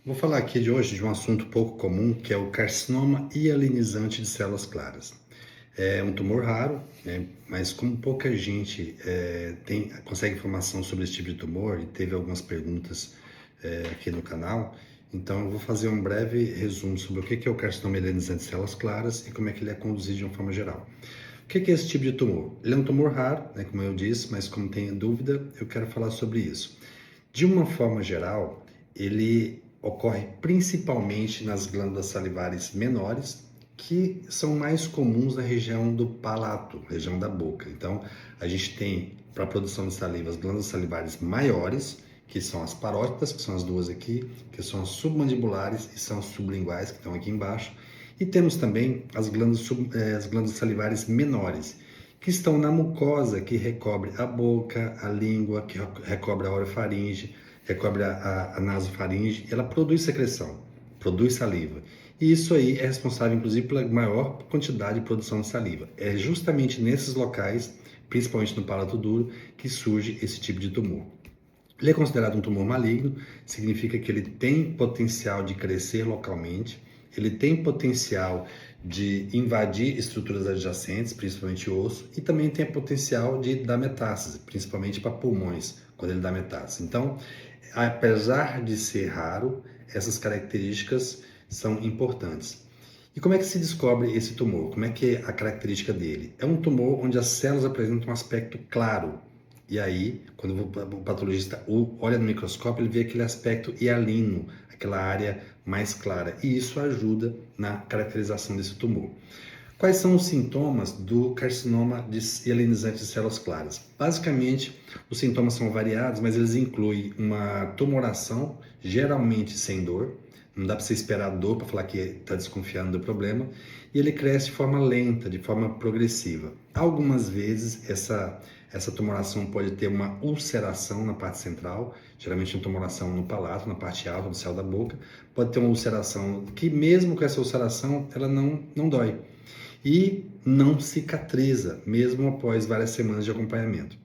Vou falar aqui de hoje de um assunto pouco comum, que é o carcinoma hialinizante de células claras. É um tumor raro, né? Mas como pouca gente consegue informação sobre esse tipo de tumor e teve algumas perguntas aqui no canal, então eu vou fazer um breve resumo sobre o que é o carcinoma hialinizante de células claras e como é que ele é conduzido de uma forma geral. O que é esse tipo de tumor? Ele é um tumor raro, né, como eu disse, mas como tem dúvida, eu quero falar sobre isso. De uma forma geral, ele ocorre principalmente nas glândulas salivares menores, que são mais comuns na região do palato, região da boca. Então, a gente tem para a produção de saliva as glândulas salivares maiores, que são as parótidas, que são as duas aqui, que são as submandibulares e são as sublinguais, que estão aqui embaixo. E temos também as glândulas salivares menores, que estão na mucosa que recobre a boca, a língua, que recobre a orofaringe, recobre a nasofaringe. Ela produz secreção, produz saliva. E isso aí é responsável, inclusive, pela maior quantidade de produção de saliva. É justamente nesses locais, principalmente no palato duro, que surge esse tipo de tumor. Ele é considerado um tumor maligno, significa que ele tem potencial de crescer localmente, ele tem potencial de invadir estruturas adjacentes, principalmente o osso, e também tem potencial de dar metástase, principalmente para pulmões, quando ele dá metástase. Então, apesar de ser raro, essas características são importantes. E como é que se descobre esse tumor? Como é que é a característica dele? É um tumor onde as células apresentam um aspecto claro. E aí, quando o patologista olha no microscópio, ele vê aquele aspecto hialino, aquela área mais clara. E isso ajuda na caracterização desse tumor. Quais são os sintomas do carcinoma hialinizante de células claras? Basicamente, os sintomas são variados, mas eles incluem uma tumoração, geralmente sem dor. Não dá para você esperar dor para falar que está desconfiando do problema. E ele cresce de forma lenta, de forma progressiva. Algumas vezes, essa tumoração pode ter uma ulceração na parte central, geralmente uma tumoração no palato, na parte alta do céu da boca. Pode ter uma ulceração que, mesmo com essa ulceração, ela não dói e não cicatriza, mesmo após várias semanas de acompanhamento.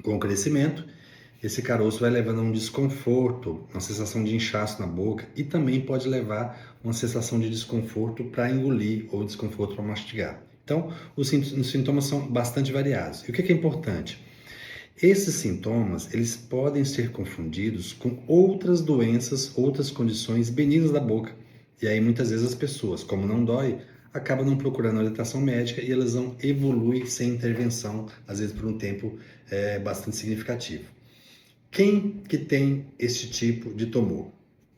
Com o crescimento, esse caroço vai levando a um desconforto, uma sensação de inchaço na boca e também pode levar uma sensação de desconforto para engolir ou desconforto para mastigar. Então, os sintomas são bastante variados. E o que é importante? Esses sintomas, eles podem ser confundidos com outras doenças, outras condições benignas da boca. E aí, muitas vezes, as pessoas, como não dói, acabam não procurando orientação médica e a lesão evolui sem intervenção, às vezes por um tempo bastante significativo. Quem que tem esse tipo de tumor?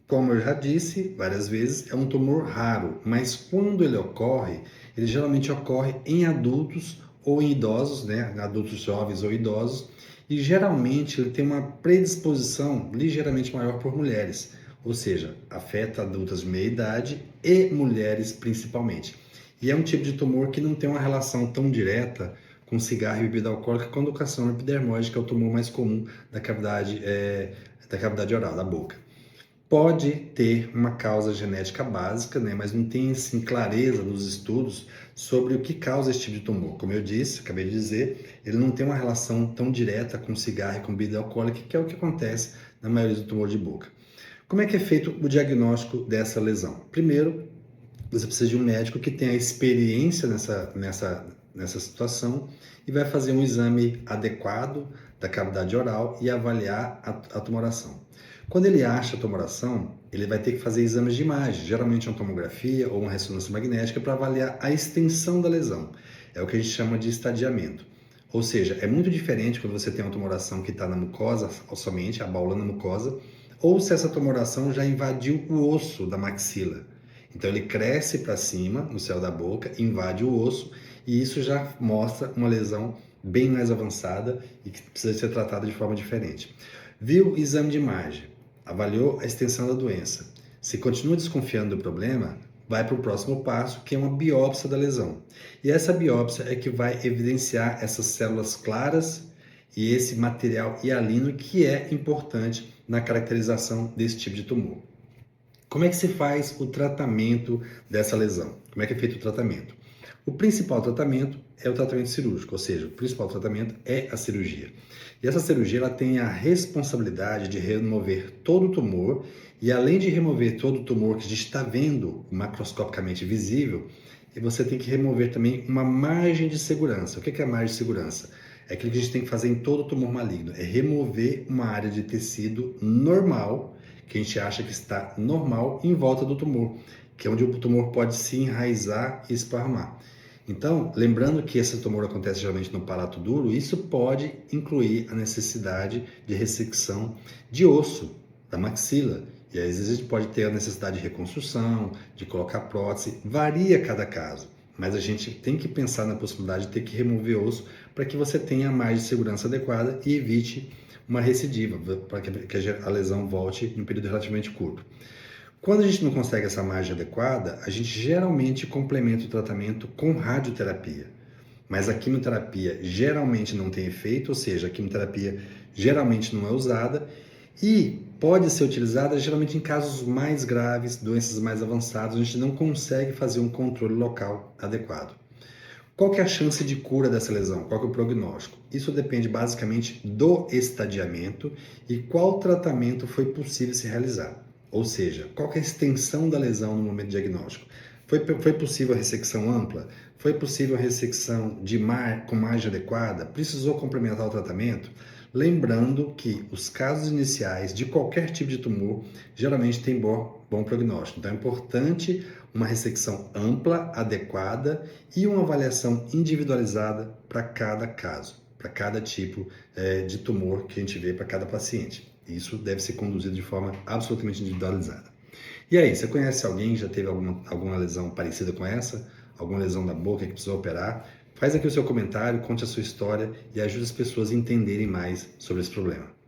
Como eu já disse várias vezes, é um tumor raro, mas quando ele geralmente ocorre em adultos ou em idosos, né? Adultos jovens ou idosos, e geralmente ele tem uma predisposição ligeiramente maior por mulheres, ou seja, afeta adultas de meia idade e mulheres principalmente. E é um tipo de tumor que não tem uma relação tão direta com cigarro e bebida alcoólica quando o carcinoma epidermóide, que é o tumor mais comum da cavidade oral, da boca. Pode ter uma causa genética básica, né, mas não tem assim, clareza nos estudos sobre o que causa esse tipo de tumor. Como eu disse, acabei de dizer, ele não tem uma relação tão direta com cigarro e com bebida alcoólica, que é o que acontece na maioria do tumor de boca. Como é que é feito o diagnóstico dessa lesão? Primeiro, você precisa de um médico que tenha experiência nessa situação e vai fazer um exame adequado da cavidade oral e avaliar a tumoração. Quando ele acha a tumoração, ele vai ter que fazer exames de imagem, geralmente uma tomografia ou uma ressonância magnética, para avaliar a extensão da lesão. É o que a gente chama de estadiamento. Ou seja, é muito diferente quando você tem uma tumoração que está na mucosa, somente abaulando a mucosa, ou se essa tumoração já invadiu o osso da maxila. Então ele cresce para cima, no céu da boca, invade o osso, e isso já mostra uma lesão bem mais avançada e que precisa ser tratada de forma diferente. Viu o exame de imagem, avaliou a extensão da doença. Se continua desconfiando do problema, vai para o próximo passo, que é uma biópsia da lesão. E essa biópsia é que vai evidenciar essas células claras e esse material hialino que é importante na caracterização desse tipo de tumor. Como é que se faz o tratamento dessa lesão? Como é que é feito o tratamento? O principal tratamento é o tratamento cirúrgico, ou seja, o principal tratamento é a cirurgia. E essa cirurgia ela tem a responsabilidade de remover todo o tumor e além de remover todo o tumor que a gente está vendo macroscopicamente visível, você tem que remover também uma margem de segurança. O que é a margem de segurança? É aquilo que a gente tem que fazer em todo tumor maligno, é remover uma área de tecido normal, que a gente acha que está normal, em volta do tumor, que é onde o tumor pode se enraizar e esparramar. Então, lembrando que esse tumor acontece geralmente no palato duro, isso pode incluir a necessidade de ressecção de osso da maxila. E às vezes a gente pode ter a necessidade de reconstrução, de colocar prótese, varia cada caso. Mas a gente tem que pensar na possibilidade de ter que remover osso para que você tenha mais de segurança adequada e evite uma recidiva, para que a lesão volte em um período relativamente curto. Quando a gente não consegue essa margem adequada, a gente geralmente complementa o tratamento com radioterapia. Mas a quimioterapia geralmente não tem efeito, ou seja, a quimioterapia geralmente não é usada e pode ser utilizada geralmente em casos mais graves, doenças mais avançadas, a gente não consegue fazer um controle local adequado. Qual que é a chance de cura dessa lesão? Qual que é o prognóstico? Isso depende basicamente do estadiamento e qual tratamento foi possível se realizar. Ou seja, qual que é a extensão da lesão no momento diagnóstico? Foi possível a ressecção ampla? Foi possível a ressecção com margem adequada? Precisou complementar o tratamento? Lembrando que os casos iniciais de qualquer tipo de tumor geralmente têm bom prognóstico. Então é importante uma ressecção ampla, adequada e uma avaliação individualizada para cada caso, para cada tipo de tumor que a gente vê para cada paciente. Isso deve ser conduzido de forma absolutamente individualizada. E aí, você conhece alguém que já teve alguma lesão parecida com essa? Alguma lesão da boca que precisou operar? Faz aqui o seu comentário, conte a sua história e ajude as pessoas a entenderem mais sobre esse problema.